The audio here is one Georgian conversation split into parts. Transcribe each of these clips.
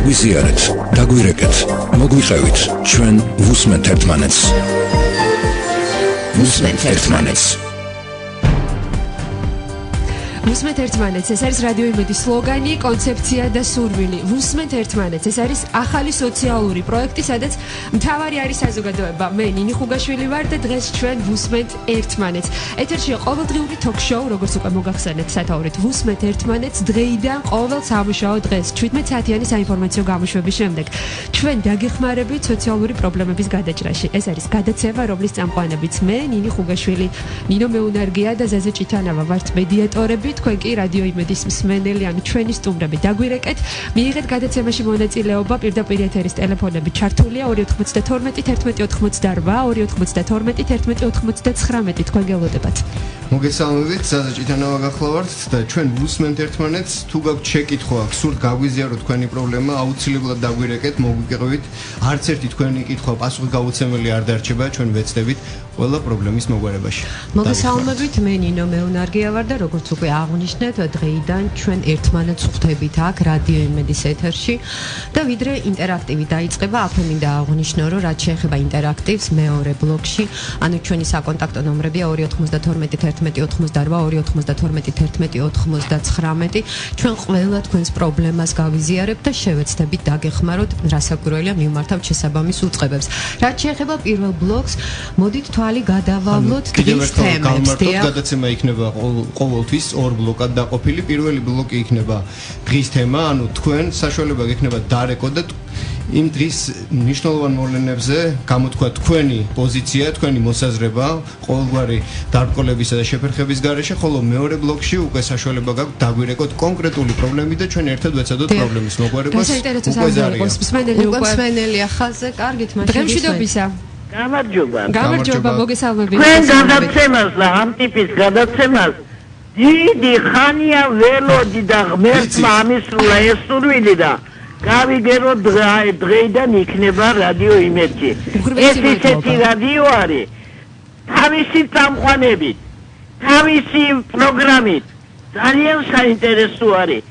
დაგვიზიარეთ, დაგვირეკეთ, მოგვიყევით, ჩვენ ვუსმენთ ერთმანეთს. ვუსმენთ ერთმანეთს. ვუსმენთ ერთმანეთს, ეს არის რადიო იმედის სლოგანი, კონცეფცია და სურვილი. ვუსმენთ ერთმანეთს, ეს არის ახალი სოციალური პროექტი, სადაც მთავარი არის საზოგადოება. მე ნინი ხუგაშვილი ვარ და დღეს ჩვენ ვუსმენთ ერთმანეთს. ეთერშია ყოველდღიური ток-შოუ, როგორც უკვე მოგახსენეთ, სათაურით ვუსმენთ ერთმანეთს დღეიდან ყოველ სამუშაო დღეს 17 საათიანი საინფორმაციო გამოშვების შემდეგ. ჩვენ დაგეხმარებით სოციალური პრობლემების გადაჭრაში. ეს არის გადაცემა, რომლის წამყვანებიც მე, ნინი ხუგაშვილი, ნინო მეუნარგია და ზაზა ჭიტანავა ვართ მედიატორები. თქვენ კი რადიო იმედის მსმენელი, ანუ ჩვენი სტუმრები დაგვირეკეთ, მიიღეთ გადაცემაში მონაწილეობა, პირდაპირ ეთერის ტელეფონები ჩართულია 292 1188 292 1189 თქვენ გელოდებათ. მოგესალმებით, ზაზა ჭიტანავა გახლავართ და ჩვენ ვუსმენთ ერთმანეთს. თუ გაქვთ შეკითხვა, გსურთ გაგვიზიაროთ თქვენი პრობლემა, აუცილებლად დაგვირეკეთ, მოგვიყევით. არც ერთი თქვენი კითხვა პასუხგავუცემელი არ დარჩება, ჩვენ ვეცდებით ყველა პრობლემის მოგვარებაში. მოგესალმებით, მე ნინო მეუნარგია ვარ და როგორც უკვე აღნიშნეთ, დღეიდან ჩვენ ერთმანეთს ხვდებით აქ რადიო იმედის ეთერში და ვიდრე ინტერაქტივი დაიწყება, აქვე მინდა აღნიშნო, რომ რაც შეეხება ინტერაქტივს მეორე ბლოკში, ანუ ჩვენი საკონტაქტო ნომრებია 292 1188 292 1199 ჩვენ ყველა თქვენს პრობლემას გავიზიარებთ და შევეცდებით დაგეხმაროთ, რასაკვირველია მივმართავთ შესაბამის უწყებებს. რაც შეეხება პირველ ბლოკს, მოდით თვალი გადავავლოთ დღის თემებს. გადაცემა იქნება ყოველთვის ორ ბლოკად დაყოფილი. პირველი ბლოკი იქნება დღის თემა, ანუ თქვენ საშუალება გექნება დარეკოთ და იმ დღის მნიშვნელოვან მოვლენებზე გამოთქვა თქვენი პოზიცია, თქვენი მოსაზრება ყოველგვარი დარბკოლებისა და შეფერხების გარეშე, ხოლო მეორე ბლოკში უკვე საშუალება გაქვთ დაგვირეკოთ კონკრეტული პრობლემები და ჩვენ ერთად ვეცადოთ პრობლემის მოგვარებას. უკვე მსმენელია ხაზზე, კარგით, მაშინ დღემშვიდობისა. გამარჯობა, მოგესალმებით. ჩვენ გადაცემას და ამ ტიპის გადაცემას დიდი ხანია ველოდი და ღმერთმა ამისრულა ეს სურვილი და გავიგერო დღეიდან იქნება რადიო იმედი. ეს ისეთი რადიო არის, თავისი წამყვანებით, თავისი პროგრამით, ძალიან საინტერესო არის.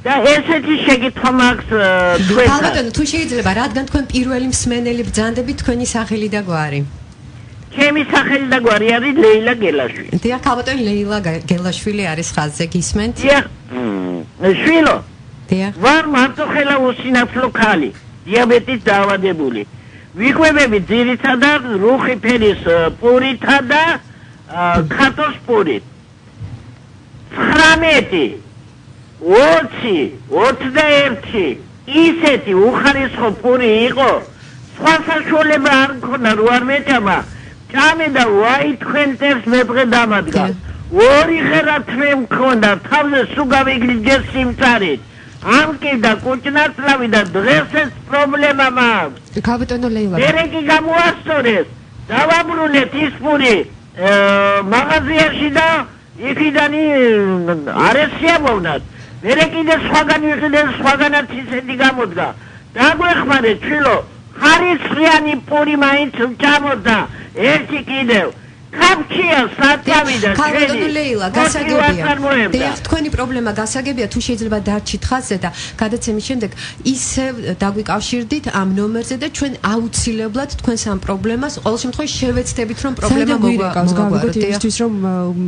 და ესეთი შეკითხვა მაქვს თქვენთან. ალბათ, თუ შეიძლება, რადგან თქვენ პირველი მსმენელი ბრძანდებით, თქვენი სახელი და გვარი. ჩემი სახელი და გვარი არის ლეილა გელაშვილი. დიახ, ალბათ, ლეილა გელაშვილი არის ხაზზე, გისმენთ? დიახ. შვილო. დიახ. ვარ მარტოხელა უსინათლო ქალი, დიაბეტით დაავადებული. ვიკვებები ძირითადად რუხი ფერის პურითა და ქართოს პურით. 19 20 21 ისეთი უხარისხო პური იყო, სხვა საშუალება არ მქონდა რო არ მეჭამა. ჭამე და ვაი თქვენ წერს მე დღე დამადგა. ორი ღერა თმე მქონდა, თავზე სულ გავიგრძე სიმწარით. ამკი და კუჭნაწლავი და დღეს ეს პრობლემა მაქვს. ქალბატონო ლეილა. ერეკი გამოასწორეს. დავაბრუნეთ ის პური მაღაზიაში და იქიდან არ ესიამოვნათ. მერე კიდე სხვაგან ვიყიდე, სხვაგანაც ისეთი გამოდგა. დაგვეხმარეთ შვილო, ხარისხიანი პური მაინც ჭამოდა, ერთი კიდევ. კაფჩია საწავი და ქალბატონო ლეილა, გასაგებია. დიახ, თქვენი პრობლემა გასაგებია, თუ შეიძლება დარჩით ხაზზე და გადაცემის შემდეგ ისევ დაგვიკავშირდით ამ ნომერზე და ჩვენ აუცილებლად თქვენს ამ პრობლემას ყოველ შემთხვევაში შევეცდებით, რომ პრობლემა მოვაგვაროთ. იმისთვის რომ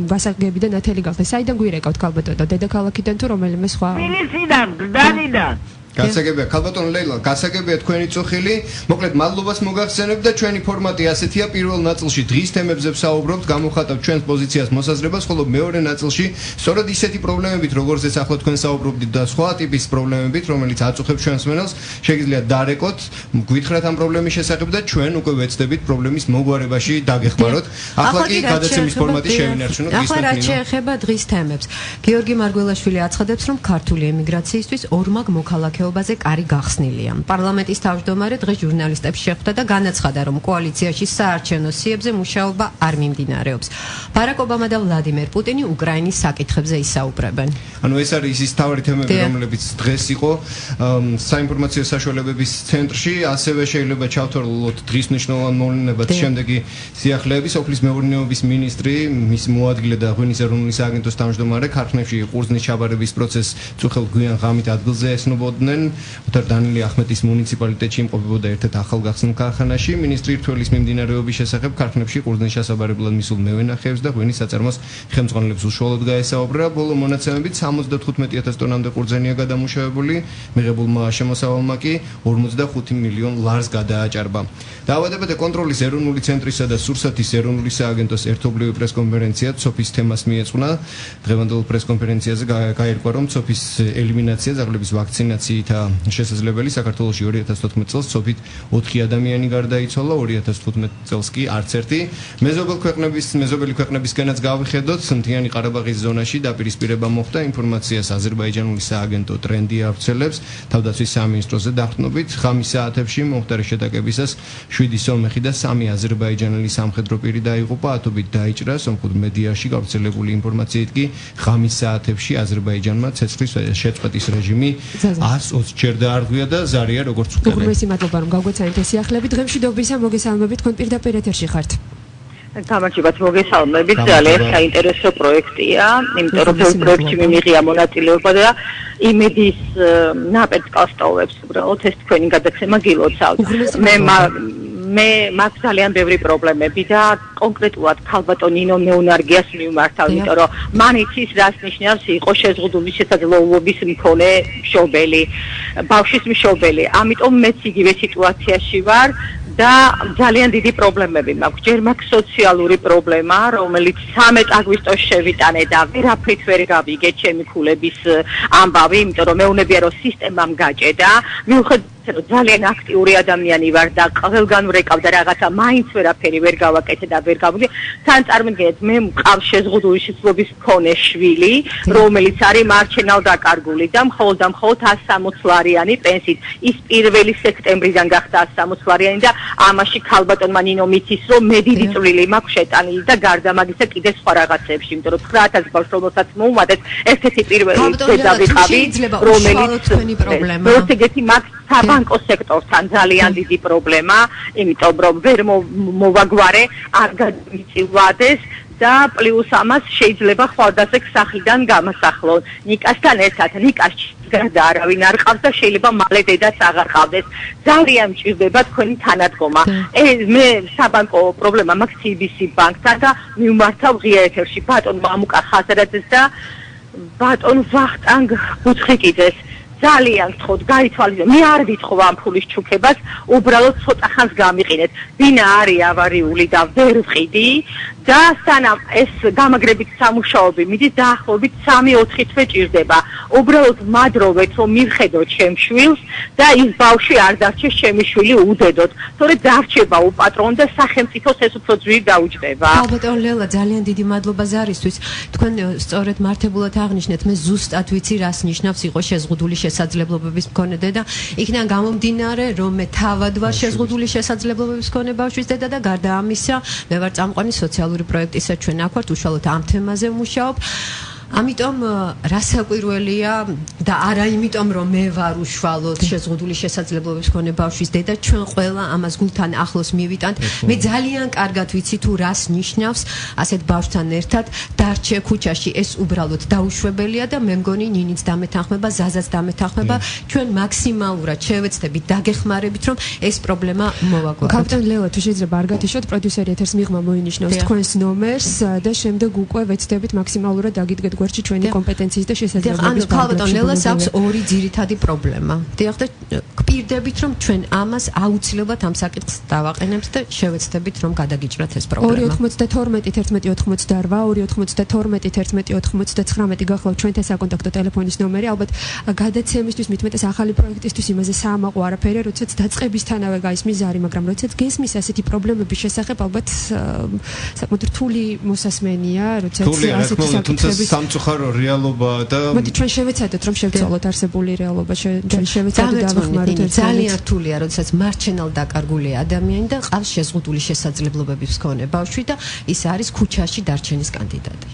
გასაგებიდან ნათელი გახდეს. საიდან გვირეკავთ ქალბატონო, დედაქალაქიდან თუ რომელიმე სხვა? თბილისიდან, გდანიდან. გასაგებია, ქალბატონო ლეილა, გასაგებია თქვენი წუხილი. მოკლედ, მადლობას მოგახსენებთ და ჩვენი ფორმატი ასეთია. პირველ ნაწილში დღის თემებზე ვსაუბრობთ, გამოვხატავთ ჩვენს პოზიციას, მოსაზრებას, ხოლო მეორე ნაწილში სწორედ ისეთი პრობლემებით, როგორზეც ახლა თქვენ საუბრობდით და სხვა ტიპის პრობლემებით, რომელიც აწუხებს ჩვენს მსმენელს, შეგიძლიათ დარეკოთ, გვითხრათ ამ პრობლემის შესახებ და ჩვენ უკვე ვეცდებით პრობლემის მოგვარებაში დაგეხმაროთ. ახლა კი გადაცემის ფორმატი შევინარჩუნოთ. ახლა რაც შეეხება დღის თემებს, გიორგი მარგველაშვილი აცხადებს, რომ ქართული ემიგრაციისთვის ორმაგ მოქალაქეობაზე კარი გახსნილია. პარლამენტის თავმჯდომარე დღეს ჟურნალისტებს შეხვდა და განაცხადა, რომ კოალიციაში საარჩევნო სიებზე მუშაობა არ მიმდინარეობს. ბარაკ ობამა და ვლადიმერ პუტინი უკრაინის საკითხებზე ისაუბრებენ. ანუ ეს არის ის თავი თემები, რომლებიც დღეს იყო საინფორმაციო საშუალებების ცენტრში, ასევე შეიძლება ჩავთვალოთ დღის მნიშვნელოვან მოვლენებად შემდეგი სიახლეების. ოფლის მეურნეობის მინისტრი, მის მოადგილე და ღვინის ეროვნული სააგენტოს თავმჯდომარე ქარხნებში ყურძნის ჩაბარების პროცესს წუხელ გვიან ღამით ადგილზე ესნობოდნენ. ჩვენ ოთარ დანილი ახმეტის მუნიციპალიტეტში იმყოფებოდა ერთ-ერთ ახალგახსნილ ქარხანაში. მინისტრი რთველის მიმდინარეობის შესახებ ქარხნებში ყურძნის მისულ მევენახეებს და ღვინის საწარმოს ხელმძღვანელებს უშუალოდ გაესაუბრა. ბოლო მონაცემებით 75,000 ტონამდე ყურძენია გადამუშავებული, მიღებულმა შემოსავალმა კი 45 მილიონ ლარს გადააჭარბა. დაავადებათა კონტროლის ეროვნული ცენტრისა და სურსათის ეროვნული სააგენტოს ერთობლივი პრესკონფერენცია ცოფის თემას მიეძღვნა. დღევანდელ პრესკონფერენციაზე გაირკვა, რომ ცოფის ელიმინაცია, ძაღლების ვაქცინაციით შესაძლებელი საქართველოში 2014 წელს ცოფით 4 ადამიანი გარდაიცვალა, 2015 წელს კი არც ერთი. მეზობელი ქვეყნებისგანაც გავიხედოთ, მთიანი ყარაბაღის ზონაში დაპირისპირება მოხდა. ინფორმაციას აზერბაიჯანული სააგენტო ტრენდი ავრცელებს. თავდაცვის სამინისტროზე დაყრდნობით ღამის საათებში მომხდარი შეტაკებისას 7 სომეხი და 3 აზერბაიჯანელი სამხედრო პირი დაიღუპა, ათობით დაიჭრა. სომხურ მედიაში გავრცელებული ინფორმაციით კი ღამის საათებში აზერბაიჯანმა ცეცხლის შეწყვეტის რეჟიმი 120 ჯერ დაარღვია და ზარია როგორც უყურე. უღრმესი მადლობა რომ გავგვეცანით ეს სიახლეები. დღემშვიდობისა მოგესალმებით, თქვენ პირდაპირ ეთერში ხართ. გამარჯობათ, მოგესალმებით. ძალიან საინტერესო პროექტია, იმიტომ რომ ეს პროექტი მიმიღია მონაწილეობა და იმედის ნაპერწკალს ტოვებს. უბრალოდ ეს თქვენი გადაცემა გილოცავთ. მე მაქვს ძალიან ბევრი პრობლემები და კონკრეტულად ქალბატონ ნინო მეუნარგიას მიმართავ, იმიტომ რომ მან იცის რას ნიშნავს იყო შეზღუდული შესაძლებლობის მქონე მშობელი, ბავშვის მშობელი. ამიტომ მეც იგივე სიტუაციაში ვარ და ძალიან დიდი პრობლემები მაქვს. ჯერ მაქვს სოციალური პრობლემა, რომელიც 13 აგვისტოს შევიტანე და ვერაფრით ვერ გავიგე ჩემი ქულების ამბავი, იმიტომ რომ მეუნებია რომ სისტემამ გაჭედა. მიუხედავად რომ ძალიან აქტიური ადამიანი ვარ და ყველგან ვrეკავ და რაღაცა მაინც ვერაფერი ვერ გავაკეთე და ვერ გავიგე. თან წარმოგიდგენთ, მე მყავს შეზღუდული შესაძლებლობის მქონე შვილი, რომელიც არის მარჩენალ დაკარგული და მხოლოდ 160 ლარიანი პენსიით. ის 1 სექტემბრიდან გახდა 160 ლარიანი და ამაში ქალბატონმა ნინო მიცის, რომ მე დიდი წვლილი მაქვს შეტანილი და გარდა მაგისა კიდე სხვა რაღაცებში, იმიტომ რომ 9000 ბავშვს რომელსაც მოუმატეთ, ერთ-ერთი პირველი დედა ვიყავი, რომელიც პროექტი მაქვს საბანკო სექტორთან ძალიან დიდი პრობლემა, იმიტომ რომ ვერ მოვაგვარე, არ გადმიწილვადეს და პლუს ამას შეიძლება ხვალდაზე სახლიდან გამასახლონ. ნიკასთან ერთად, ნიკას გარდა არავინ არ ყავს და შეიძლება მალე დედაც აღარ ყავდეს. ძალიან მჭირდება თქვენი თანადგომა. მე საბანკო პრობლემა მაქვს CBC ბანკთან და მიმართავ ღია ეთერში ბატონ მამუკა ხაზარაძეს და ბატონ ვახტანგ ბუცხიკიძეს. ძალიან გთხოვთ, გაითვალისწინეთ. მე არ ვიტხოვ ამ ფულის ჩუქებას, უბრალოდ ცოტა ხანს გამიყინეთ. ბინა არის ავარიული და ვერ ვყიდი და სანამ ეს გამაგრებით სამუშაოები მიდის დაახლოებით 3-4 თვე ჭირდება. უბრალოდ მადროვეთ რომ მივხედოთ ჩემ შვილს და ის ბავშვი არ დარჩეს ჩემი შვილი უდედოთ. თორე დარჩება უპატრონ და სახელმწიფოს ეს უფრო ძვირი დაუჯდება. ალბათონ ლელა, ძალიან დიდი მადლობა ზარისთვის. თქვენ სწორედ მართებულად აღნიშნეთ, მე ზუსტად ვიცი რას ნიშნავს იყო შეზღუდული შესაძლებლობების მქონე დედა. იქიდან გამომდინარე, რომ მე თავად ვარ შეზღუდული შესაძლებლობების მქონე ბავშვის დედა და გარდა ამისა, მე ვარ წამყვანი სოციალური პროექტისა, ჩვენ აქ ვართ, უშუალოდ ამ თემაზე ვმუშაობ. ამიტომ რასაკვირველია და არა იმიტომ რომ მე ვარ უშუალოდ შეზღუდული შესაძლებლობების მქონე ბავშვის დედა, ჩვენ ყველა ამას გულთან ახლოს მივიტანთ. მე ძალიან კარგად ვიცი თუ რას ნიშნავს ასეთ ბავშვთან ერთად დარჩე ქუჩაში. ეს უბრალოდ დაუშვებელია და მე მგონი ნინიც დამეთანხმება, ზაზაც დამეთანხმება. ჩვენ მაქსიმალურად შევეცდებით დაგეხმარებით, რომ ეს პრობლემა მოვაგვაროთ. კაპიტან ლელა, თუ შეიძლება არ გათიშოთ, პროდიუსერი ეთერს მიღმა მოინიშნავს თქვენს ნომერს და შემდეგ უკვე ვეცდებით მაქსიმალურად დაგიდგეთ გვერდში ჩვენი კომპეტენციის და შესაძლებლობების ანუ ქალბატონ ლელას აქვს ორი ძირითადი პრობლემა. დიახ და გვპირდებით რომ ჩვენ ამას აუცილებლად ამ საკითხს დავაყენებთ და შევეცდებით რომ გადაგიჭრათ ეს პრობლემა. 292 1188 292 გახლავთ ჩვენთან საკონტაქტო ტელეფონის ნომერი. ალბათ გადაცემისთვის მithumetes ახალი პროექტისთვის იმაზე საამაყო არაფერი, როდესაც დაწყებისთანავე გაისმის ზარი, მაგრამ როდესაც გესმის ასეთი პრობლემების შესახებ, ალბათ საკმაოდ რთული მოსასმენია, როდესაც ასეთი საკითხები სამწუხარო რეალობა და მოდი ჩვენ შევეცადოთ რომ შევცვალოთ არსებული რეალობა, ჩვენ შევეცადოთ დავახმაროთ ერთად. ძალიან რთულია, როდესაც მარჩენალ დაკარგული ადამიანი და ყავს შეზღუდული შესაძლებლობების მქონე ბავშვი და ის არის ქუჩაში დარჩენის კანდიდატი.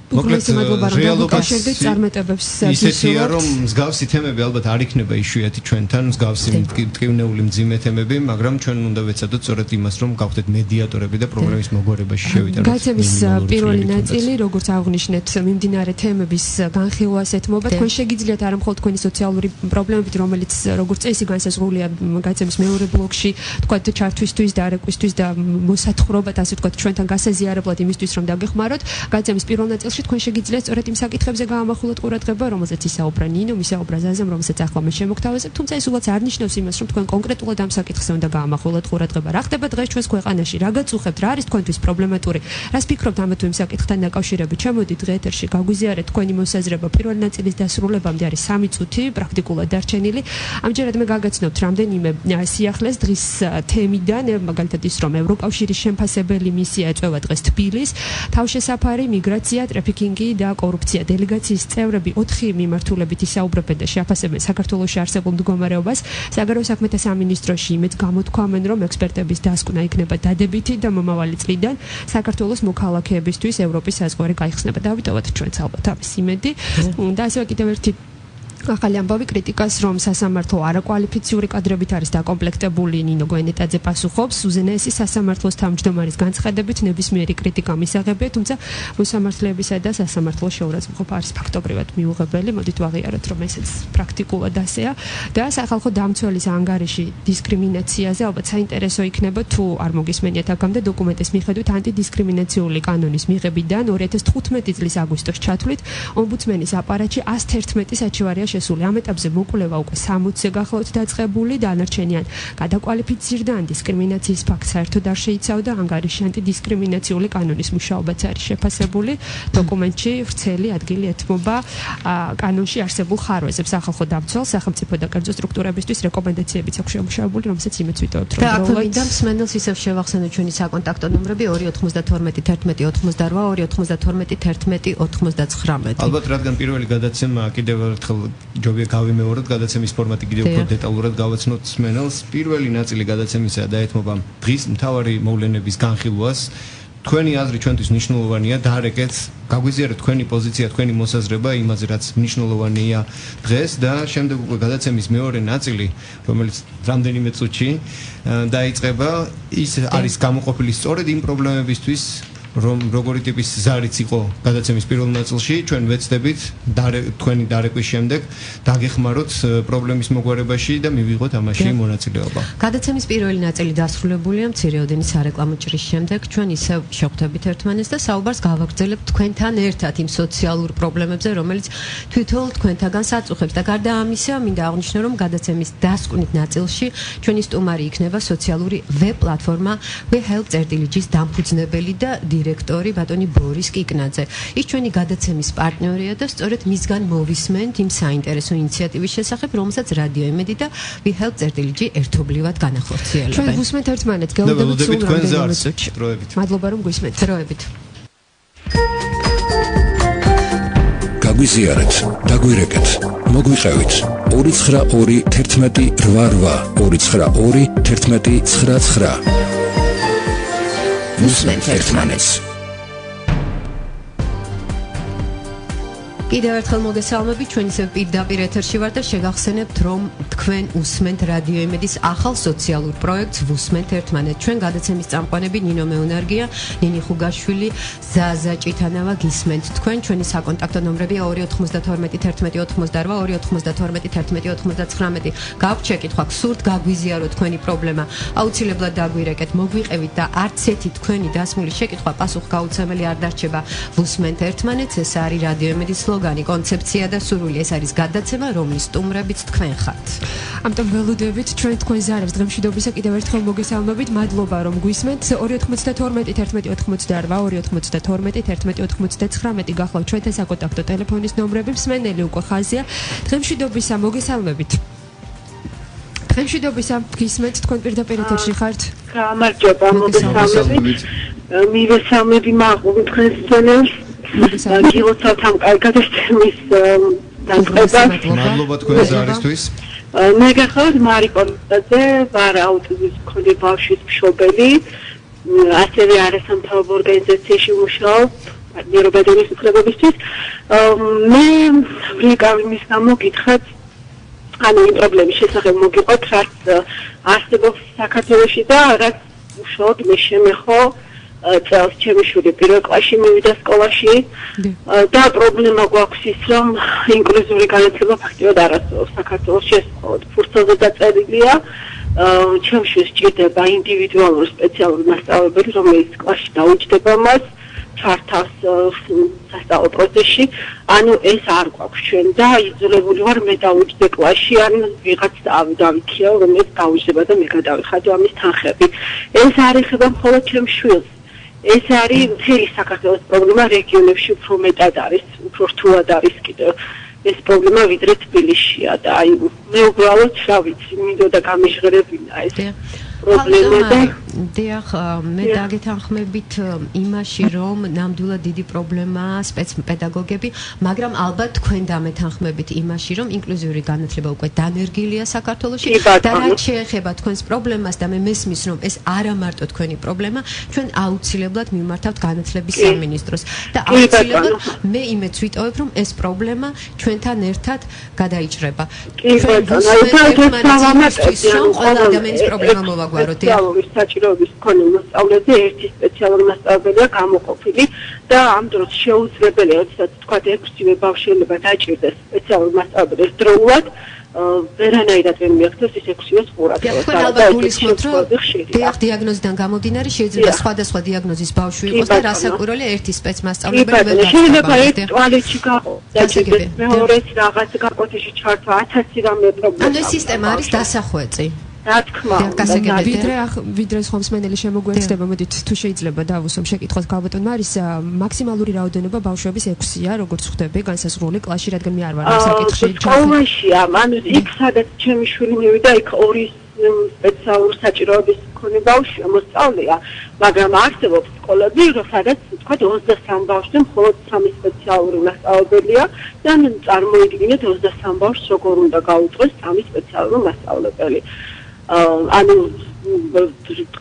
უგულესი მადლობა რომ დაგუკავშირდით წარმატებებს ისეთია რომ მსგავსი თემები ალბათ არ იქნება იშვიათი ჩვენთან მსგავსი მტკივნეული მძიმე თემები მაგრამ ჩვენ უნდა ვეცადოთ სწორედ იმას რომ გავხდეთ მედიატორები და პრობლემის მოგვარებაში შევიტანოთ გაცემის პირველი ნაწილი როგორც აღნიშნეთ მიმდინარე თემების განხილვას ეთმობა თქვენ შეგიძლიათ არა მხოლოდ თქვენი სოციალური პრობლემებით რომელიც როგორც წესი განსაზღვრულია გაცემის მეორე ბლოკში თქვა ჩართვისთვის და არეკვისთვის და მოსათხრობად ასე თქვა ჩვენთან გასაზიარებლად იმისთვის რომ დაგეხმაროთ გაცემის პირველ ნაწილში თქვენ შეგიძლიათ სწორედ იმ საკითხებზე გაამახვილოთ ყურადღება, რომელზეც ისაუბრა ნინო, ისაუბრა ზაზამ, რომელზეც ახლა მე შემოგთავაზებ, თუმცა ეს უბრალოდ არ ნიშნავს იმას, რომ თქვენ კონკრეტულად ამ საკითხზე უნდა გაამახვილოთ ყურადღება. რა ხდება დღეს ჩვენს ქვეყანაში, რა გაწუხებთ, რა არის თქვენთვის პრობლემატური, რას ფიქრობთ ამ თუ იმ საკითხთან დაკავშირებით? ჩემოდით დღე ეთერში გაგვიზიარეთ თქვენი მოსაზრება პირველი ნაწილის დასრულებამდე არის 3 წუთი პრაქტიკულად დარჩენილი. ამჯერად მე გაგაცნობთ რამდენიმე სიახლეს დღის თემიდან, მაგალითად ის რომ ევროკავშირის შემფასებელი მისია ეწევა დღეს თბილისს, თავშესაფარი, მიგრაცია, ტრაფიკინგი და კორუფცია. დელეგაციის წევრები 4 მიმართულებით ისაუბრებენ და შეაფასებენ საქართველოში არსებულ მდგომარეობას. საგარეო საქმეთა სამინისტროში იმედს გამოთქვამენ, რომ ექსპერტების დასკვნა იქნება დადებითი და მომავალი წლიდან საქართველოს მოქალაქეებისთვის ევროპის საზღვარი გაიხსნება. დავიტოვოთ ჩვენც ალბათ ამის იმედი. და ასევე კიდევ ერთი ახალი ამბავი კრიტიკას რომ სასამართლო არაკვალიფიციური კადრებით არის დაკომპლექტებული ნინო გვენეტაძე პასუხობს უზენაესი სასამართლოს თავმჯდომარის განცხადებით ნებისმიერი კრიტიკა მისაღებია თუმცა მოსამართლეებისა და სასამართლოს შეურაცხმყოფა არის ფაქტობრივად მიუღებელი მოდით ვაღიაროთ რომ ესეც პრაქტიკულად ასეა და სახალხო დამცველის ანგარიში დისკრიმინაციაზე ალბათ საინტერესო იქნება თუ არ მოგისმენიათ აქამდე დოკუმენტის მიხედვით ანტიდისკრიმინაციული კანონის მიღებიდან 2015 წლის აგვისტოს ჩათვლით ომბუდსმენის აპარატში 111 საჩივარია შესული ამ ეტაპზე მოკვლევა უკვე 60-ზე გახლავთ დაწყებული და დანარჩენიან გადაკვალიფიცირდა ან დისკრიმინაციის ფაქტს საერთოდ არ შეიცავდა ანგარიში ანტიდისკრიმინაციული კანონის მუშაობაც არის შეფასებული დოკუმენტში ვრცელი ადგილი ეთმობა კანონში არსებულ ხარვეზებს სახალხო დამცველს სახელმწიფო და კერძო სტრუქტურებისთვის რეკომენდაციებიც აქვს შემუშავებული რომელსაც იმეც ვიტოვებთ რომ და აქვე მსმენელს ისევ შევახსენოთ ჩვენი საკონტაქტო ნომრები 292 11 292 299 ალბათ რადგან პირველი გადაცემა კიდევ ერთხელ ჯობია გავიმეოროთ გადაცემის ფორმატი კიდევ უფრო დეტალურად გავაცნოთ მსმენელს პირველი ნაწილი გადაცემისა დაეთმობა დღის მთავარი მოვლენების განხილვას თქვენი აზრი ჩვენთვის მნიშვნელოვანია დაარეკეთ გაგვიზიარეთ თქვენი პოზიცია თქვენი მოსაზრება იმაზე რაც მნიშვნელოვანია დღეს და შემდეგ უკვე გადაცემის მეორე ნაწილი რომელიც რამდენიმე წუთში დაიწყება ის არის გამოყოფილი სწორედ იმ პრობლემებისთვის რომ როგორი ტიპის ზარიც იყო გადაცემის პირველ ნაწილში ჩვენ ვეცდებით თქვენი დარეკვის შემდეგ დაგეხმაროთ პრობლემის მოგვარებაში და მივიღოთ ამაში მონაწილეობა. გადაცემის პირველი ნაწილი დასრულებულია მცირეოდენი სარეკლამო ჭრის შემდეგ ჩვენ ისევ შევხვდებით ერთმანეთს და საუბარს გავაგრძელებთ თქვენთან ერთად იმ სოციალურ პრობლემებზე რომელიც თვითონ თქვენთაგან საწუხებს და გარდა ამისა მინდა აღვნიშნო რომ გადაცემის დასკვნით ნაწილში ჩვენი სტუმარი იქნება სოციალური ვებ პლატფორმა WeHelp.gs დამფუძნებელი და დირექტორი ბატონი ბორის კიკნაძე. ის ჩვენი გადაცემის პარტნიორია და სწორედ მისგან მოვისმენთ იმ საინტერესო ინიციატივის შესახებ, რომელსაც რადიო იმედი და WeHelp.gs ერთობლივად განახორციელებენ. ჩვენ გვისმენთ ერთმანეთს, გელოდებით სულ რამდენიმე წუთში. მადლობა რომ გვისმენთ. დროებით. გაგვიზიარეთ, დაგვირეკეთ, მოგვიყევით. 292 11 88 292 11 99 Muslim Tertmanets. კიდევ ერთხელ მოგესალმებით, ჩვენ ისევ პირდაპირ ეთერში ვართ და შეგახსენებთ, რომ თქვენ უსმენთ რადიო იმედის ახალ სოციალურ პროექტს ვუსმენთ ერთმანეთს. ჩვენ გადაცემის წამყვანები ნინო მეუნარგია, ნინი ხუგაშვილი, ზაზა ჭითანავა გისმენთ. თქვენ ჩვენი საკონტაქტო ნომრებია 292 11 88 292 11 99. გაქვთ შეკითხვა, გსურთ გაგვიზიაროთ თქვენი პრობლემა, აუცილებლად დაგვირეკეთ, მოგვიყევით და არც ერთი თქვენი დასმული შეკითხვა პასუხგაუცემელი არ დარჩება. ვუსმენთ ერთმანეთს, ეს არის რადიო იმედის სლოგანი, კონცეფცია და სურვილი, ეს არის გადაცემა, რომლის სტუმრებიც თქვენ ხართ. ამიტომ ველოდებით ჩვენ თქვენ ზარებს დღემშვიდობისა კიდევ ერთხელ მოგესალმებით. მადლობა რომ გვისმენთ. 292 11 88 292 11 99 გახლავთ ჩვენთან საკონტაქტო ტელეფონის ნომრები. მსმენელი უკვე ხაზია. დღემშვიდობისა მოგესალმებით. დღემშვიდობისა გისმენთ თქვენ პირდაპირ ეთერში ხართ. გამარჯობა მოგესალმებით. მივესალმები მაღლობ დღეს მსმენელს. გილოცავთ ამ გადაცემის დაწყებას. მადლობა თქვენ ზარისთვის. მე გახლავთ მარიკო ნატაძე, ვარ აუტიზმის მქონე ბავშვის მშობელი. ასევე არასამთავრობო ორგანიზაციაში ვმუშაობ ნეირობედერის უფლებებისთვის. მე ვიკავი მის გამო გითხრათ ანუ იმ პრობლემის შესახებ მოგიყვეთ, რაც არსებობს საქართველოში და რაც უშუალოდ მე შემეხო წელს ჩემი შვილი პირველ კლასში მივიდა სკოლაში და პრობლემა გვაქვს ის, რომ ინკლუზიური განათლება ფაქტიურად არ არსებობს საქართველოში, ეს მხოლოდ ფურცელზე დაწერილია. ჩემს შვილს სჭირდება ინდივიდუალური სპეციალური მასწავლებელი, რომელიც კლასში დაუჯდება მას ჩართავს სასწავლო პროცესში, ანუ ეს არ გვაქვს ჩვენ და იძულებული ვარ მე დავუჯდე კლასში, ან ვიღაც დავიქირავ, რომელიც დაუჯდება და მე გადავიხადო ამის თანხები. ეს არ ეხება მხოლოდ ჩემს შვილს. ეს არის მთელი საქართველოს პრობლემა, რეგიონებში უფრო მეტად არის, უფრო რთულად არის კიდევ ეს პრობლემა ვიდრე თბილისშია და აი მე უბრალოდ რა ვიცი, მინდოდა გამიჟღერებინა ეს პრობლემა და დიახ, მე დაგეთანხმებით იმაში, რომ ნამდვილად დიდი პრობლემაა სპეცპედაგოგები, მაგრამ ალბათ თქვენ დამეთანხმებით იმაში, რომ ინკლუზიური განათლება უკვე დანერგილია საქართველოში და რაც შეეხება თქვენს პრობლემას და მე მესმის, რომ ეს არა მარტო თქვენი პრობლემა, ჩვენ აუცილებლად მიმართავთ განათლების სამინისტროს და აუცილებლად მე იმედს ვიტოვებ, რომ ეს პრობლემა ჩვენთან ერთად გადაიჭრება. ჩვენ ვუსმენთ რომ ყველა ადამიანის პრობლემა მოვაგვაროთ. საჭიროების მქონე მოსწავლეზე ერთი სპეციალური მასწავლებელია გამოყოფილი და ამ დროს შეუძლებელია, როდესაც თქვა 6-ვე ბავშვი შეიძლება დაჭირდეს სპეციალურ მასწავლებელს დროულად, ვერანაირად ვერ მიაღწევს ის 6-ვეს ყურად. თქვენ ალბათ გულისხმობთ, რომ დიაგნოზიდან გამომდინარე შეიძლება სხვადასხვა დიაგნოზის ბავშვი იყოს და რასაკვირველია ერთი სპეცმასწავლებელი ვერ გაჩნდება. შეიძლება ერთ ტუალეტში გაყო, მეორეს რაღაც გაკვეთილში ჩართვა, 1000 რამე პრობლემა. ანუ ეს სისტემა არის დასახვეწი. რა თქმა უნდა, ვიდრე ხომსმენელი შემოგვეცდება, მოდით თუ შეიძლება დავუსვამ შეკითხვას გალბატონ მარის, მაქსიმალური რაოდენობა ბავშვების 6-ია, როგორც ხვდები განსაზღვრული კლასში, რადგან მე არ ვარ ამ საკითხში. სკოლაშია, ანუ იქ სადაც ჩემი შვილი მივიდა, იქ 2 სპეციალური საჭიროების მქონე ბავშვია მოსწავლეა, მაგრამ არსებობს სკოლები, სადაც თქვა 23 ბავშვზე მხოლოდ 3 სპეციალური მასწავლებელია და წარმოიდგინეთ 23 ბავშვს როგორ უნდა გაუწყვეს 3 სპეციალური მასწავლებელი. ანუ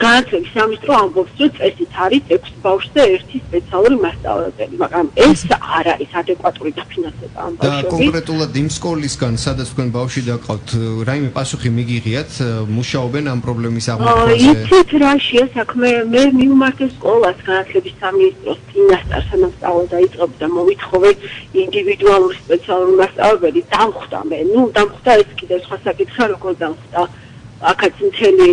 განათლების სამინისტრო ამბობს, რომ წესით არის 6 ბავშვზე ერთი სპეციალური მასწავლებელი, მაგრამ ეს არ არის ადეკვატური დაფინანსება ამ ბავშვების. და კონკრეტულად იმ სკოლისგან, სადაც თქვენ ბავშვი დაგყავთ, რაიმე პასუხი მიგიღიათ, მუშაობენ ამ პრობლემის აღმოფხვრაზე? იცით რა შეასაქმე, მე მივმართე სკოლას განათლების სამინისტროს წინასწარ, სანამ სწავლა დაიწყებოდა, მოვითხოვე ინდივიდუალური სპეციალური მასწავლებელი, დამხვდა მე, დამხვდა ეს კიდევ სხვა საკითხია, როგორ დამხვდა. აქაც მთელი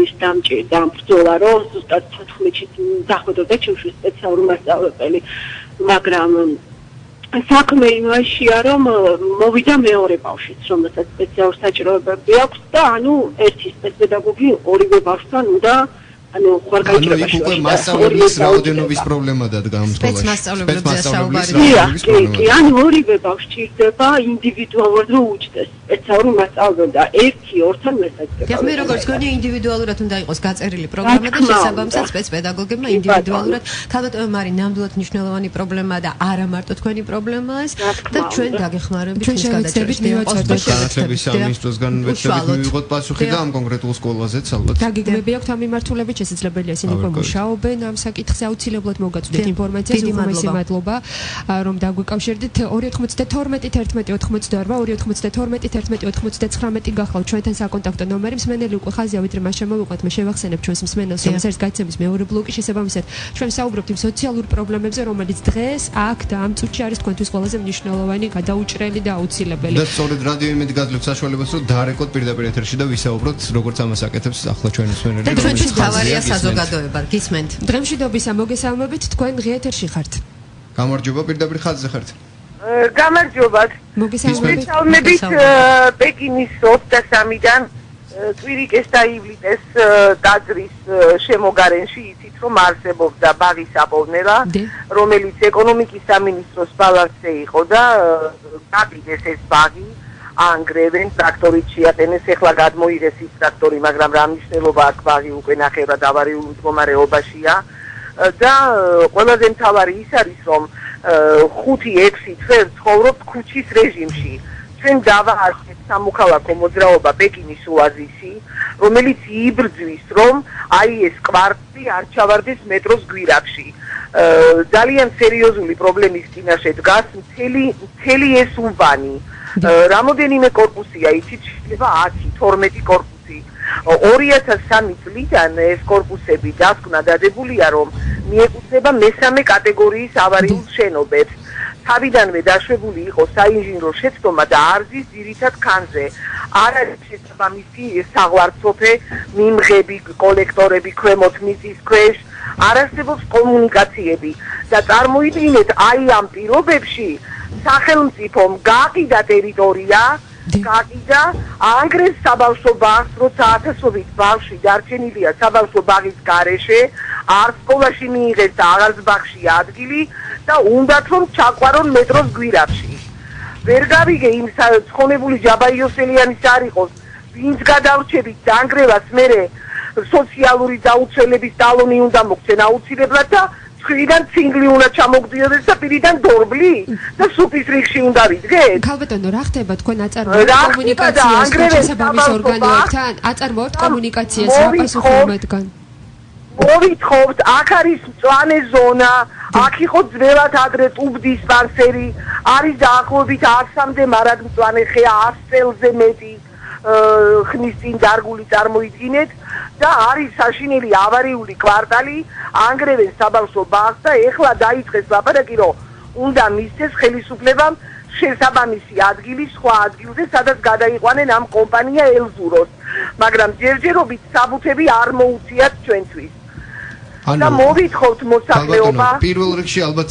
ის დამჭირდა ამ ბრძოლა, რომ ზუსტად 14-ში დახვედრდა ჩემს სპეციალური მასწავლებელი, მაგრამ საქმე იმაშია, რომ მოვიდა მეორე ბავშვიც, რომელსაც სპეციალური საჭიროებები აქვს და ანუ ერთი სპეცპედაგოგი ორივე ბავშვთან უნდა ანუ ხარ გაიჭრება შუაში. უკვე მასწავლებლის რაოდენობის პრობლემა დადგა ამ სკოლაში. კი, ანუ ორივე ბავშვი ჭირდება ინდივიდუალურად რომ უჯდეს სპეციალური მასწავლებელი და 1-2-თან მესაჯდება. დიახ, მე როგორც გონია ინდივიდუალურად უნდა იყოს გაწერილი პროგრამა და შესაბამისად სპეცპედაგოგებმა ინდივიდუალურად. ქალბატონო მარი, ნამდვილად მნიშვნელოვანი პრობლემაა და არა მარტო თქვენი პრობლემაა ეს და ჩვენ დაგეხმარებით ჩვენ შევეცდებით მივაწოდოთ განათლების სამინისტროსგან ვეცდებით მივიღოთ პასუხი და ამ კონკრეტულ სკოლაზეც ალბათ. დაგეგმები აქვთ ამ მიმართულებით, შესაძლებელია ისინი უკვე მუშაობენ ამ საკითხზე, აუცილებლად მოგაწოდეთ ინფორმაციას, უმომაისი მადლობა რომ დაგვიკავშირდით. 292-11-88 გახლავთ ჩვენთან საკონტაქტო ნომერი, მსმენელი უკვე ხაზია, ვიდრე მას შემოვიყვანთ, მე შევახსენებ ჩვენს მსმენელს, რომ ეს გაიცემის მეორე ბლოკი შესაბამისად ჩვენ საუბრობთ იმ სოციალურ პრობლემებზე, რომელიც დღეს აქ და ამ წუთში არის თქვენთვის ყველაზე მნიშვნელოვანი, გადაუჭრელი და აუცილებელი. და სწორედ რადიო იმედი გაძლევს საშუალებას, რომ დაარეკოთ პირდაპირ ეთერში და ვისაუბროთ, როგორც ამას აკეთებს ახლა ჩვენი მსმენელი. და ჩვენთვის თავარია საზოგადოება, გისმენთ. დღემშვიდობისა, მოგესალმებით, თქვენ ღია ეთერში ხართ. გამარჯობა, პირდაპირ ხაზზე ხართ. გამარჯობათ. მოგესალმებით პეკინის 23-დან კვირიკეს და ივლიტეს ტაძრის შემოგარენში იცით რომ არსებობდა ბაღის აპოვნელა, რომელიც ეკონომიკის სამინისტროს ბალანსზე იყო და გაგიდეს ეს ბაღი, ანგრევენ ტრაქტორით შეატენეს, ეხლა გადმოიღეს ის ტრაქტორი, მაგრამ რა მნიშვნელობა აქვს, ბაღი უკვე ნახევრად ავარიულ მდგომარეობაშია და ყველაზე მთავარი ის არის რომ 5-6 თვე ცხოვრობთ ქუჩის რეჟიმში. ჩვენ დავაარსეთ სამოქალაქო მოძრაობა პეკინის ოაზისი, რომელიც იბრძვის რომ აი ეს კვარტალი არ ჩავარდეს მეტროს გვირაბში. ძალიან სერიოზული პრობლემის წინაშე დგას მთელი ეს უბანი. რამოდენიმე კორპუსია, იცით, შეიძლება 10-12 კორპუსი. 2003 წლიდან ეს კორპუსები დასკვნა დადებულია, რომ მიეკუთვნება მესამე კატეგორიის ავარიულ შენობებს. თავიდანვე დაშვებული იყო საინჟინრო შეცდომა და არზის ძირითად ქანზე. არ არის შესაბამისი საღვარცოფე, მიმღები, კოლექტორები ქვემოთ მიწის ქვეშ, არ არსებობს კომუნიკაციები და წარმოიდგინეთ აი ამ პირობებში სახელმწიფომ გაყიდა ტერიტორია, გაყიდა ანგრევს საბავშვო ბაღს, როცა ათასობით ბავშვი დარჩენილია საბავშვო ბაღის გარეშე, არ სკოლაში მიიღეს და აღარც ბაღში ადგილი და უნდათ რომ ჩაყვარონ მეტროს გვირაბში. ვერ გავიგე იმ ცხონებული ჯაბაიოსელიანის არ იყოს, ვინც გადავრჩებით დანგრევას მერე სოციალური დაუცველების ტალონი უნდა მოქცენ აუცილებლად და ცხრიდან ცინგლი უნდა ჩამოგდიოდეს და პირიდან დორბლი და სუპის რიგში უნდა ვიდგეთ. ქალბატონო, რა ხდება თქვენ აწარმოებთ კომუნიკაციას შესაბამის ორგანოებთან? აწარმოებთ კომუნიკაციას რა პასუხი მათგან? მოვითხოვთ, აქ არის მწვანე ზონა, აქ იყო ძველად ადრე ტუბდის სპარსერი, არის დაახლოებით 100-მდე მარადმწვანე ხე, 100 წელზე მეტი ხნის წინ დარგული წარმოიდგინეთ და არის საშინელი ავარიული კვარტალი, ანგრევენ საბავშვო ბაღს და ეხლა დაიწყეს ლაპარაკი, რომ უნდა მისცეს ხელისუფლებამ შესაბამისი ადგილი სხვა ადგილზე, სადაც გადაიყვანენ ამ კომპანია ელზუროს, მაგრამ ჯერჯერობით საბუთები არ მოუწიათ ჩვენთვის. და მოვითხოვთ მოსახლეობა. პირველ რიგში ალბათ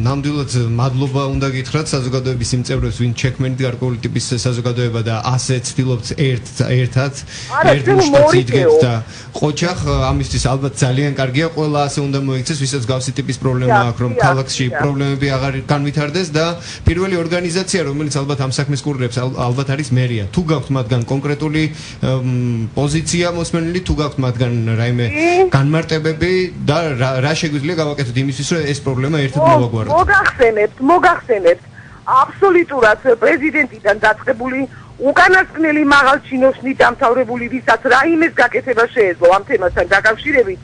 ნამდვილად მადლობა უნდა გითხრათ საზოგადოების იმ წევრებს, ვინც შექმნით გარკვეული ტიპის საზოგადოება და ასე ცდილობთ ერთად ერთმუშტად იდგეთ და ყოჩახ ამისთვის ალბათ ძალიან კარგია, ყველა ასე უნდა მოიქცეს, ვისაც გავსი ტიპის პრობლემა აქვს, რომ ქალაქში პრობლემები აღარ განვითარდეს და პირველი ორგანიზაცია, რომელიც ალბათ ამ საქმეს კურნებს, ალბათ არის მერია. თუ გაქვთ მათგან კონკრეტული პოზიცია მოსმენილი, თუ გაქვთ მათგან რაიმე განმარტებები და რა შეგვიძლია გავაკეთოთ იმისთვის, რომ ეს პრობლემა ერთად მოვაგვაროთ. მოგახსენებთ. აბსოლუტურად პრეზიდენტიდან დაწყებული უკანასკნელი მაღალჩინოსნი დამთავრებული, ვისაც რაიმეს გაკეთება შეეძლო ამ თემასთან დაკავშირებით,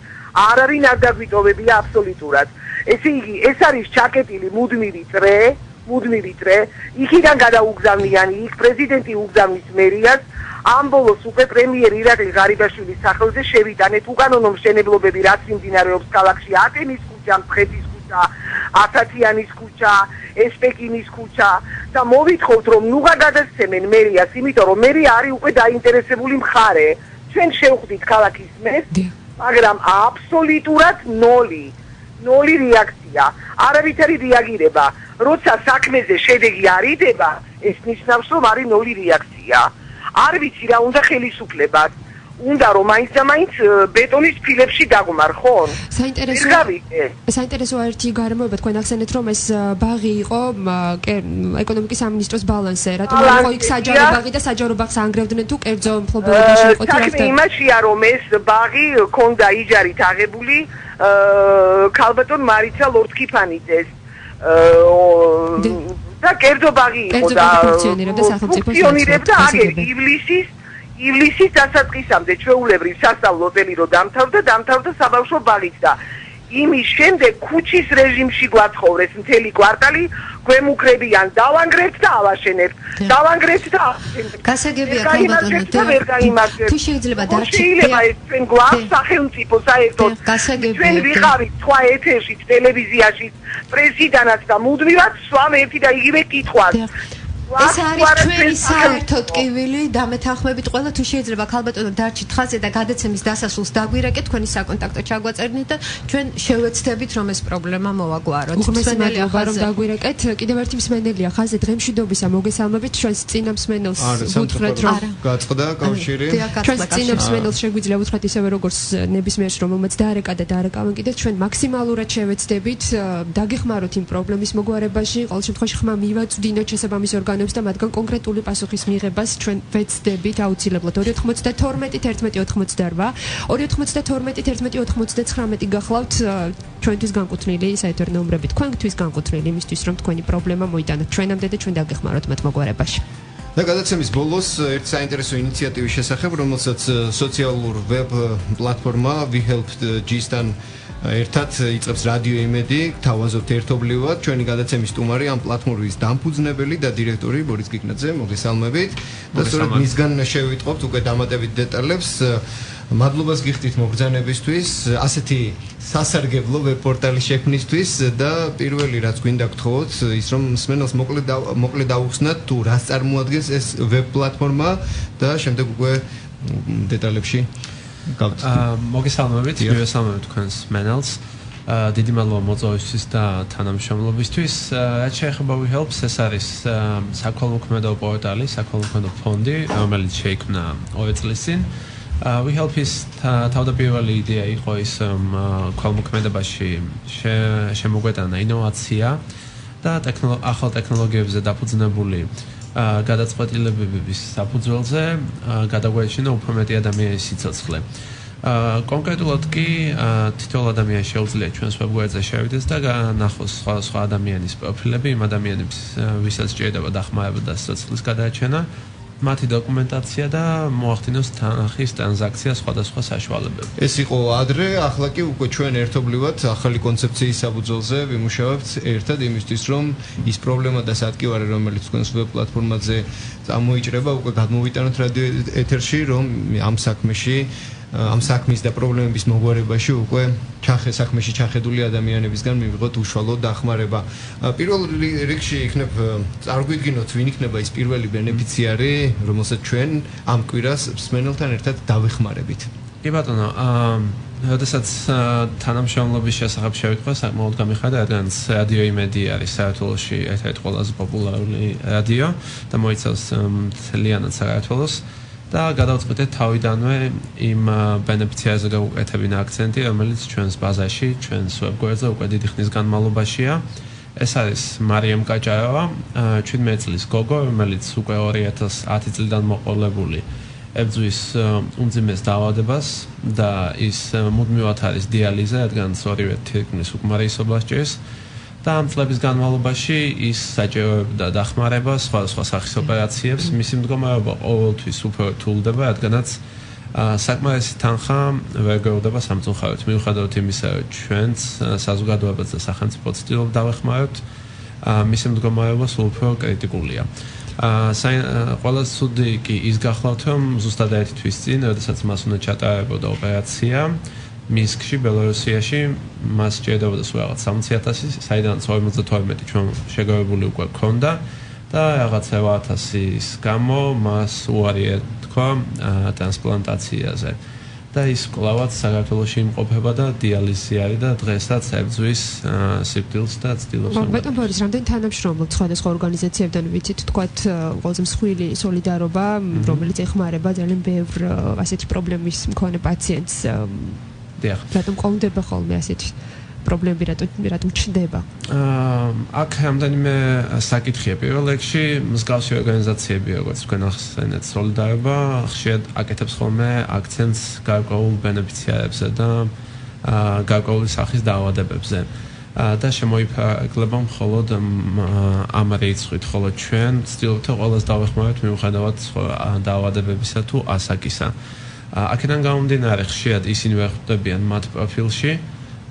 არ არის ნარგავიტოვებია აბსოლუტურად. ესე იგი, ეს არის ჩაკეტილი მუდმივი წრე, იქიდან გადაუგზავნიან, იქ პრეზიდენტი უგზავნის მერიას, ამ ბოლოს უკვე პრემიერი ირაკლი ღარიბაშვილის სახელზე შევიტანეთ უკანონო მშენებლობები, რაც მიმდინარეობს ქალაქში, ატენის ქუჩა, მცხეთის ქუჩა, ასათიანის ქუჩა, ესპეკინის ქუჩა და მოვითხოვთ, რომ ნუღა გადასცემენ მერიას, იმიტომ რომ მერია არის უკვე დაინტერესებული მხარე. ჩვენ შევხვდით ქალაქის მერს, მაგრამ აბსოლუტურად ნოლი რეაქცია, არავითარი რეაგირება. როცა საქმეზე შედეგი არ იდება, ეს ნიშნავს, რომ არის ნოლი რეაქცია. არ ვიცი რა უნდა ხელისუფლებას. უნდა რომ მაინც და მაინც ბეტონის ფილებში დაგმარხონ. საინტერესოა ერთი გარემოება, თქვენ ახსენეთ, რომ ეს ბაღი იყო ეკონომიკის სამინისტროს ბალანსზე. რატომ არ იყო იქ საჯარო ბაღი და საჯარო ბაღს ანგრევდნენ თუ კერძო მფლობელობაში იყო თუ რა? საქმე იმაშია, რომ ეს ბაღი ქონდა იჯარით აღებული ქალბატონ მარიცა ლორთქიფანიძეს. და კერძო ბაღი იყო და ფუნქციონირებდა აგერ ივლისის დასაწყისამდე ჩვეულებრივ სასწავლო წელი რო დამთავრდა საბავშვო ბაღიც და იმის შემდეგ ქუჩის რეჟიმში გვაცხოვრეს მთელი კვარტალი, გვემუქრებიან დავანგრევთ და ავაშენებთ. გასაგებია ქალბატონო, თუ შეიძლება შეიძლება ეს ჩვენ გვაქვს სახელმწიფო საერთოდ ჩვენ ვიყავით სხვა ეთერში, ტელევიზიაში, პრესიდანაც და მუდმივად სვამ ერთი და იგივე კითხვას. ეს არის ჩვენი საერთო ტკივილი, დამეთანხმებით ყველა, თუ შეიძლება ქალბატონო დარჩით ხაზზე და გადაცემის დასასრულს დაგვირეკეთ, თქვენი საკონტაქტო ჩაგვაწერნით და ჩვენ შევეცდებით, რომ ეს პრობლემა მოვაგვაროთ. მსმენელია რომ დაგვირეკეთ, კიდევ ერთი მსმენელია ხაზზე, დღემშვიდობისა მოგესალმებით, ჩვენს წინა მსმენელს ვუთხრეთ, რომ გაწყდა კავშირი. ჩვენს წინა მსმენელს შეგვიძლია ვუთხრათ ისევე როგორც ნებისმიერს, რომელმაც დაარეკა და დაარეკავენ კიდევ, ჩვენ მაქსიმალურად შევეცდებით დაგეხმაროთ იმ პრობლემის მოგვარებაში, ყოველ შემთხვევაში ხმა მივაწვდინოთ შესაბამის ორგანოებს და მათგან კონკრეტული პასუხის მიღებას ჩვენ ვეცდებით აუცილებლად. 292 11 88 292 11 99 გახლავთ ჩვენთვის განკუთვნილი საერთო ნომრები, თქვენთვის განკუთვნილი იმისთვის, რომ თქვენი პრობლემა მოიტანოთ ჩვენამდე და ჩვენ დაგეხმაროთ მათ მოგვარებაში. და გადაცემის ბოლოს ერთ საინტერესო ინიციატივის შესახებ, რომელსაც სოციალურ ვებ პლატფორმა WeHelpG-სთან ერთად იწყებს რადიო იმედი, თავაზობთ ერთობლივად. ჩვენი გადაცემის სტუმარი ამ პლატფორმის დამფუძნებელი და დირექტორი ბორის გიგნაძე, მოგესალმებით. და სწორედ მისგან შევიტყობთ უკვე დამატებით დეტალებს. მადლობას გიხდით მოგზანებისთვის, ასეთი სასარგებლო ვებ-პორტალის შექმნისთვის და პირველი რაც გვინდა გთხოვოთ, ის რომ მსმენელს მოკლედ დავუხსნათ თუ რას წარმოადგენს ეს ვებ-პლატფორმა და შემდეგ უკვე დეტალებში მოგესალმებით, მივესალმებით თქვენს მსმენელს. დიდი მადლობა მოწვევისთვის და თანამშრომლობისთვის. რაც შეეხება WeHelp-ს, ეს არის საქველმოქმედო პორტალი, საქველმოქმედო ფონდი, რომელიც შეიქმნა 2 წლის წინ. WeHelp-ის თავდაპირველი იდეა იყო ის, რომ ქველმოქმედებაში შემოგვეტანა ინოვაცია და ახალ ტექნოლოგიებზე დაფუძნებული გადაწყვეტილებების საფუძველზე გადაგვეჩინა უფრო მეტი ადამიანის სიცოცხლე. კონკრეტულად კი თითოეულ ადამიანს შეუძლია ჩვენს ვებგვერდზე შევიდეს და განახოს სხვა ადამიანის პროფილები, იმ ადამიანებს, ვისაც სჭირდება დახმარება და სიცოცხლის გადაეჩენა, მათი დოკუმენტაცია და მოახდინოს თანახის ტრანზაქცია სხვადასხვა საშუალებებით. ეს იყო ადრე, ახლა კი უკვე ჩვენ ერთობლივად ახალი კონცეფციის საფუძველზე ვიმუშავებთ ერთად იმისთვის, რომ ის პრობლემა და სადგივარი, რომელიც თქვენს ვებ პლატფორმაზე წამოიჭრება, უკვე გადმოვიტანოთ რადიო ეთერში, რომ ამ საქმის და პრობლემების მოგვარებაში უკვე საქმეში ჩახედული ადამიანებისგან მივიღოთ უშუალო დახმარება. პირველ რიგში იქნებ წარგვიდგინოთ, ვინ იქნება ის პირველი ბენეფიციარი, რომელსაც ჩვენ ამ კვირას მსმენელთან ერთად დავეხმარებით. კი ბატონო, როდესაც თანამშრომლობის შესახებ შევიტყვა, საკმაოდ გამიხარდა, რადგან რადიო იმედი არის საქართველოში ერთ-ერთი ყველაზე პოპულარული რადიო და მოიცავს მთლიანად საქართველოს. და გადავწყვეტეთ თავიდანვე იმ ბენეფიციარზე გავუკეთებინა აქცენტი, რომელიც ჩვენს ბაზაში, ჩვენს ვებგვერდზე უკვე დიდი ხნის განმავლობაშია. ეს არის მარიამ კაჭაევა, 17 წლის გოგო, რომელიც უკვე 2010 წლიდან მოყოლებული ებრძვის უმძიმეს დაავადებას და ის მუდმივად არის დიალიზა, რადგან ორივე თითქმის უკმარისობას ჭირს. და ამ წლების განმავლობაში ის საჭიროებდა დახმარებას, სხვადასხვა სახის ოპერაციებს, მისი მდგომარეობა ყოველთვის უფრო რთულდება, რადგანაც საკმარისი თანხა ვერ გეუდება სამწუხაროდ. მიუხედავად იმისა, რომ ჩვენც საზოგადოებაც და სახელმწიფო ცდილობს დავეხმაროთ, მისი მდგომარეობა სულ უფრო კრიტიკულია. ყველაზე ცუდი კი ის გახლავთ, რომ ზუსტად 1 თვის წინ, როდესაც მას უნდა ჩატარებოდა ოპერაცია მინსკში, ბელორუსიაში, მას სჭირდებოდა სულ რაღაც 60,000, საიდანაც 52 ჩვენ შეგავებული უკვე ქონდა და რაღაც 7,000-ის გამო მას უარი ეთქვა ტრანსპლანტაციაზე. და ის კლავად საქართველოში იმყოფება და დიალიზი არის და დღესაც ებრძვის სიკვდილს და ცდილობს. ბატონ ბორის, რამდენი თანამშრომლობთ სხვადასხვა ორგანიზაციებთან, ვიცით, თქვათ, ყველაზე მსხვილი სოლიდარობა, რომელიც ეხმარება ძალიან ბევრ ასეთი პრობლემის მქონე პაციენტს. რატომ ყოლდება ხოლმე ასეთი პრობლემები, რატომ ჩნდება? აქ რამდენიმე საკითხია. პირველ რიგში, მსგავსი ორგანიზაციები, როგორც თქვენ ახსენეთ, სოლიდარობა ხშირად აკეთებს ხოლმე აქცენტს გარკვეულ ბენეფიციარებზე და გარკვეული სახის დაავადებებზე. და შემოიფარგლება მხოლოდ ამ რიცხვით, ხოლო ჩვენ ვცდილობთ ყველას დავეხმაროთ მიუხედავად დაავადებებისა თუ ასაკისა. აქედან გამომდინარე, ხშირად ისინი ვერ ხვდებიან მათ პროფილში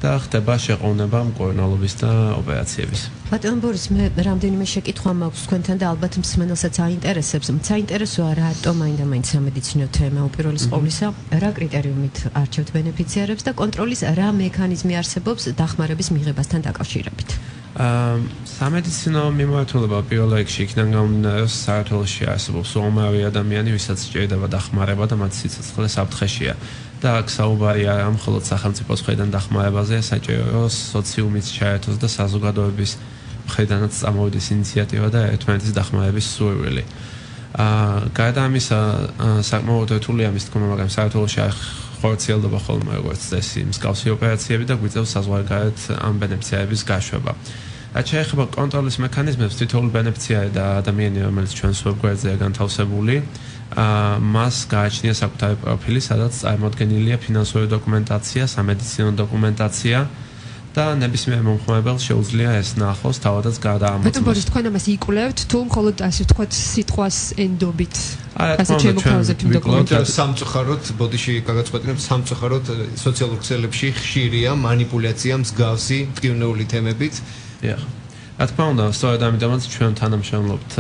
და ხდება შეყოვნება მკურნალობის და ოპერაციების. ბატონ ბორის, მე რამდენიმე შეკითხვა მაქვს თქვენთან და ალბათ მსმენელსაც აინტერესებს. საინტერესოა რატომ მაინდა-მაინც სამედიცინო თემა უპირველეს ყოვლისა, რა კრიტერიუმით არჩევთ ბენეფიციარებს და კონტროლის რა მექანიზმი არსებობს დახმარების მიღებასთან დაკავშირებით? სამედიცინო მიმართულება პირველ რიგში იქიდან გამომდინარე, საქართველოში არსებობს უამრავი ადამიანი, ვისაც სჭირდება დახმარება და მათი სიცოცხლე საფრთხეშია. და აქ საუბარი არა მხოლოდ სახელმწიფოს მხრიდან დახმარებაზე, საჭირო სოციუმის ჩაერთოს და საზოგადოების მხრიდანაც წამოვიდეს ინიციატივა და ერთმანეთის დახმარების სურვილი. გარდა ამისა, საკმაოდ რთულია ამის თქმა, მაგრამ საქართველოში ხორციელდება ხოლმე როგორც წესი მსგავსი ოპერაციები და გვიწევს საზღვარგარეთ ამ ბენეფიციარების გაშვება. რაც შეეხება კონტროლის მექანიზმებს, თითოეული ბენეფიციარი და ადამიანი, რომელიც ჩვენს ვებგვერდზეა განთავსებული, მას გააჩნია საკუთარი პროფილი, სადაც წარმოდგენილია ფინანსური დოკუმენტაცია, სამედიცინო დოკუმენტაცია და ნებისმიერ მომხმარებელს შეუძლია ეს ნახოს თავადაც გადაამოწმოს. ბატონ ბორის, თქვენ ამას იკვლევთ თუ მხოლოდ ასე ვთქვათ სიტყვას ენდობით? ასე შემოთავაზებთ იმ დოკუმენტებს. სამწუხაროდ, ბოდიში გაგაცნობთ, სამწუხაროდ სოციალურ ქსელებში ხშირია манипуляცია მსგავსი მტკივნეული თემებით. დიახ. რა თქმა უნდა, სწორედ ამიტომაც ჩვენ თანამშრომლობთ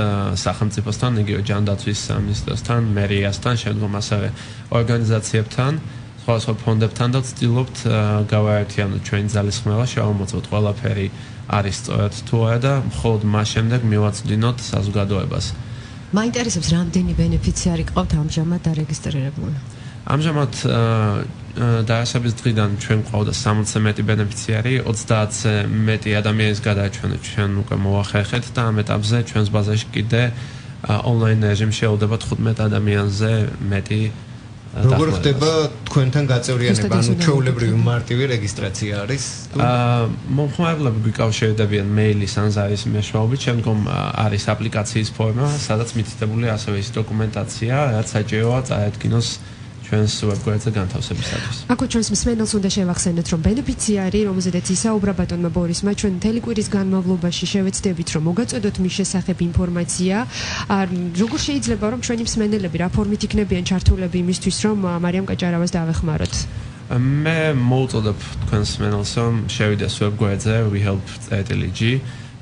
სახელმწიფოსთან, იგივე ჯანდაცვის მინისტროსთან, მერიასთან, შემდგომ ასევე ორგანიზაციებთან, სხვადასხვა ფონდებთან და ვცდილობთ გავაერთიანოთ ჩვენი ძალისხმევა, შევამოწმოთ ყველაფერი არის სწორად თუ არა და მხოლოდ მას შემდეგ მივაწვდინოთ საზოგადოებას. მაინტერესებს რამდენი ბენეფიციარი ყავთ ამჟამად დარეგისტრირებული? ამჟამად დაასაბის დღიდან ჩვენ ყავდა 60-ზე მეტი ბენეფიციარი, 30-ზე მეტი ადამიანის გადააჩვენეთ ჩვენ უკვე მოახერხეთ და ამ ეტაპზე ჩვენს ბაზაში კიდე ონლაინ რეჟიმში შეუდება 15 ადამიანზე მეტი. როგორ ხდება თქვენთან გაწევრიანება? ანუ ჩვეულებრივი მარტივი რეგისტრაცია არის? მომხმარებლები გვიკავშირდებიან მეილის ან ზარის მეშვეობით, შემდგომ არის აპლიკაციის ფორმა, სადაც მითითებული ასევე ის დოკუმენტაცია, რაც საჭიროა წაედგინოს ჩვენს ვებგვერდზე განთავსებისათვის. აქ ჩვენს მსმენელს უნდა შევახსენოთ, რომ ბენეფიციარი, რომელზედაც ისაუბრა ბატონმა ბორისმა, ჩვენ მთელი კვირის განმავლობაში შევეცდებით, რომ მოგაწოდოთ მის შესახებ ინფორმაცია. როგორ შეიძლება, რომ ჩვენი მსმენელები რა ფორმით იქნებიან ჩართულები იმისთვის, რომ მარიამ კაჭარავას დავეხმაროთ? მე მოვუწოდებ თქვენს მსმენელს, რომ შევიდეს ვებგვერდზე wehelp.lg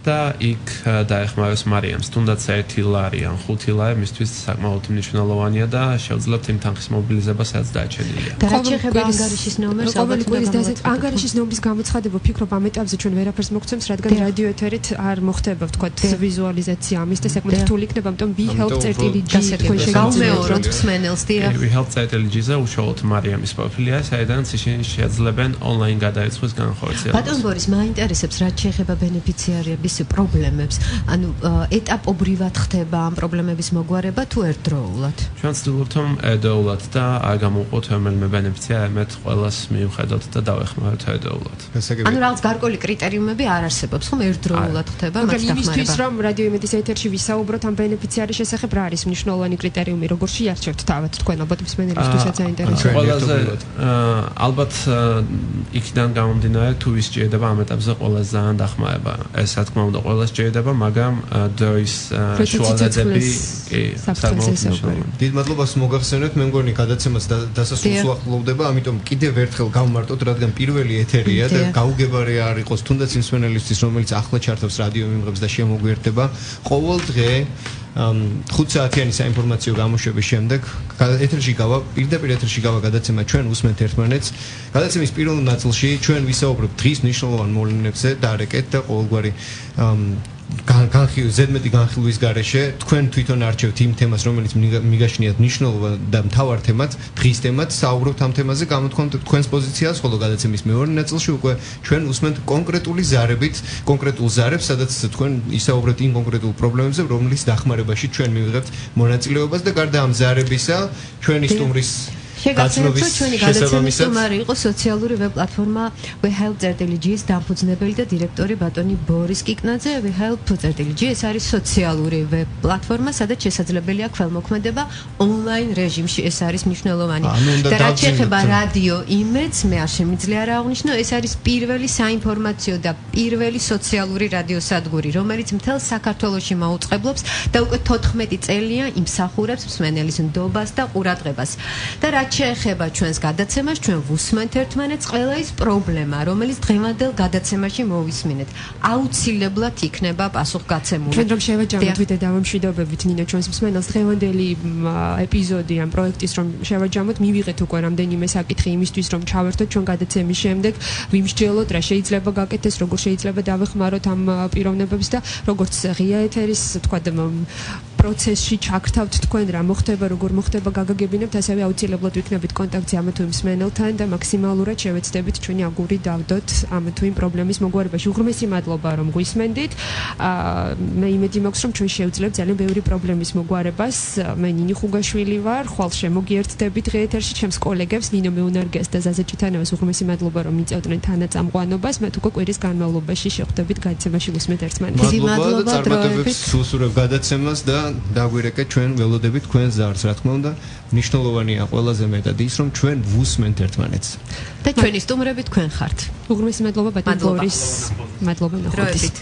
და იქ დაეხმაროს მარიამს, თუნდაც 1 ლარი ან 5 ლარი მისთვის საკმაოდ მნიშვნელოვანია და შეუძლებთ იმ თანხის მობილიზებას, რაც დაჩენილია. და რა შეეხება ანგარიშის ნომერს, ყოველი კვირის ანგარიშის ნომრის გამოცხადება, ვფიქრობ ამ ეტაპზე ჩვენ ვერაფერს მოგცემს, რადგან რადიო ეთერით არ მოხდება, ვთქვათ, ვიზუალიზაცია ამის და საკმაოდ რთული იქნება, ამიტომ wehelp.lg თქვენ შეგამეოროთ მსმენელს, დიახ. wehelp.lg-ზე უშუალოდ მარიამის პროფილია, საიდანაც ისინი შეძლებენ ონლაინ გადაეცვის განხორციელებას. ბატონ ბორის, მაინტერესებს რა შეეხება ბენეფიციარების პრობლემებს, ანუ ეტაპობრივად ხდება ამ პრობლემების მოგვარება თუ ერთდროულად? ჩვენ ვცდილობთ რომ ერთდროულად და არ გამოვყოთ რომელიმე ბენეფიციარი, ამეთ ყველას მივხედოთ და დავეხმაროთ ერთდროულად. ანუ რაღაც გარკვეული კრიტერიუმები არ არსებობს, ხომ ერთდროულად ხდება მას დახმარება? იმისთვის რომ რადიო იმედის ეთერში ვისაუბროთ ამ ბენეფიციარის შესახებ, რა არის მნიშვნელოვანი კრიტერიუმი, როგორ შეარჩევთ თავად თქვენ ალბათ მსმენელებისთვისაც საინტერესოა. ყველაზე ალბათ იქიდან გამომდინარე თუ ვის სჭირდება ამ ეტაპზე ყველაზე ძალიან დახმარება. ეს რა თქმა უნდა ყველა სჭირდება, მაგრამ დროის შუალედები დიდ მადლობას მოგახსენებთ, მე მგონი გადაცემას დასასრულს უახლოვდება, ამიტომ კიდევ ერთხელ გავმარტოთ, რადგან პირველი ეთერია და გაუგებარი არ იყოს თუნდაც იმ მსმენელისთვის, რომელიც ახლა ჩართავს რადიო მიმღებს და შემოგვიერთდება ყოველ დღე 5 საათიანი საინფორმაციო გამოშვების შემდეგ ეთერში გავა, პირდაპირ ეთერში გავა გადაცემა, ჩვენ უსმენთ ერთმანეთს. გადაცემის პირველ ნაწილში ჩვენ ვისაუბრებთ დღის მნიშვნელოვან მოვლენებზე და არეკეთ და ყოველგვარი ზედმეტი განხილვის გარეშე თქვენ თვითონ არჩევთ იმ თემას, რომელიც მიგაშნიათ მნიშვნელოვან და მთავარ თემად, დღის თემად, საუბრობთ ამ თემაზე, გამოთქვამთ თქვენს პოზიციას, ხოლო გადაცემის მეორე ნაწილში უკვე ჩვენ უსმენთ კონკრეტული ზარებით, კონკრეტულ ზარებს, სადაც თქვენ ისაუბრებთ იმ კონკრეტულ პრობლემებზე, რომლის დახმარებაში ჩვენ მივიღებთ მონაწილეობას და გარდა ამ ზარებისა, ჩვენი სტუმრის შეგახსენებთ, რომ ჩვენი გადაცემის სტუმარი იყო სოციალური ვებ პლატფორმა wehelp.lg-ის დამფუძნებელი და დირექტორი ბატონი ბორის კიკნაძე. wehelp.lg ეს არის სოციალური ვებ პლატფორმა, სადაც შესაძლებელია ქველმოქმედება ონლაინ რეჟიმში. ეს არის მნიშვნელოვანი. და რაც შეეხება რადიო იმედს, მე არ შემიძლია რა აღნიშნო, ეს არის პირველი საინფორმაციო და პირველი სოციალური რადიოსადგური, რომელიც მთელ საქართველოში მაუწყებლობს და უკვე 14 წელია იმსახურებს მსმენელის ნდობას და ყურადღებას. და რაც შეეხება ჩვენს გადაცემას, ჩვენ ვუსმენთ ერთმანეთს, ყველა ის პრობლემა, რომელიც დღევანდელ გადაცემაში მოვისმინეთ, აუცილებლად იქნება პასუხგაცემული. ჩვენ რომ შევაჯამოთ ვიდეო დავამშვიდობებით ნინო ჩვენს მსმენელს, დღევანდელი ეპიზოდი ამ პროექტის რომ შევაჯამოთ, მივიღეთ უკვე რამდენიმე საკითხი იმისთვის, რომ ჩავერთოთ ჩვენ გადაცემის შემდეგ, ვიმსჯელოთ რა შეიძლება გაკეთდეს, როგორ შეიძლება დავეხმაროთ ამ პიროვნებებს და როგორც ღია ეთერის, თქვა პროცესში ჩაგრთავთ თქვენ რა მოხდება, როგორ მოხდება გაგაგებინებთ, ასევე აუცილებლად ვიქნებით კონტაქტზე ამ თუ იმ მსმენელთან და მაქსიმალურად შევეცდებით ჩვენი აგური დავდოთ ამ თუ იმ პრობლემის მოგვარებაში. უღრმესი მადლობა რომ გვისმენდით. მე იმედი მაქვს რომ ჩვენ შევძლებთ ძალიან ბევრი პრობლემის მოგვარებას. მე ნინი ხუგაშვილი ვარ, ხვალ შემოგიერთდებით დღე ეთერში ჩემს კოლეგებს ნინო მეუნარგეს და ზაზა ჭიტანევას უღრმესი მადლობა რომ მიწევდნენ თანაწამყვანობას. მე უკვე კვირის განმავლობაში შევხვდებით გადაცემაში ვუსმენთ ერთმანეთს. მადლობა და წარმატებებს ვუსურვებ გადაცემას და დაგვირეკეთ ჩვენ ველოდებით თქვენს ზარს, რა თქმა უნდა, მნიშვნელოვანია ყველაზე მეტად ის, რომ ჩვენ ვუსმენთ ერთმანეთს. და ჩვენი სტუმრები თქვენ ხართ. უღრმესი მადლობა ბატონ გლორის. მადლობა ნახვით.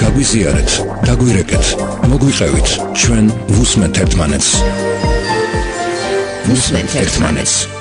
გაგვიზიარეთ, დაგვირეკეთ, მოგვიყევით, ჩვენ ვუსმენთ ერთმანეთს. ვუსმენთ ერთმანეთს.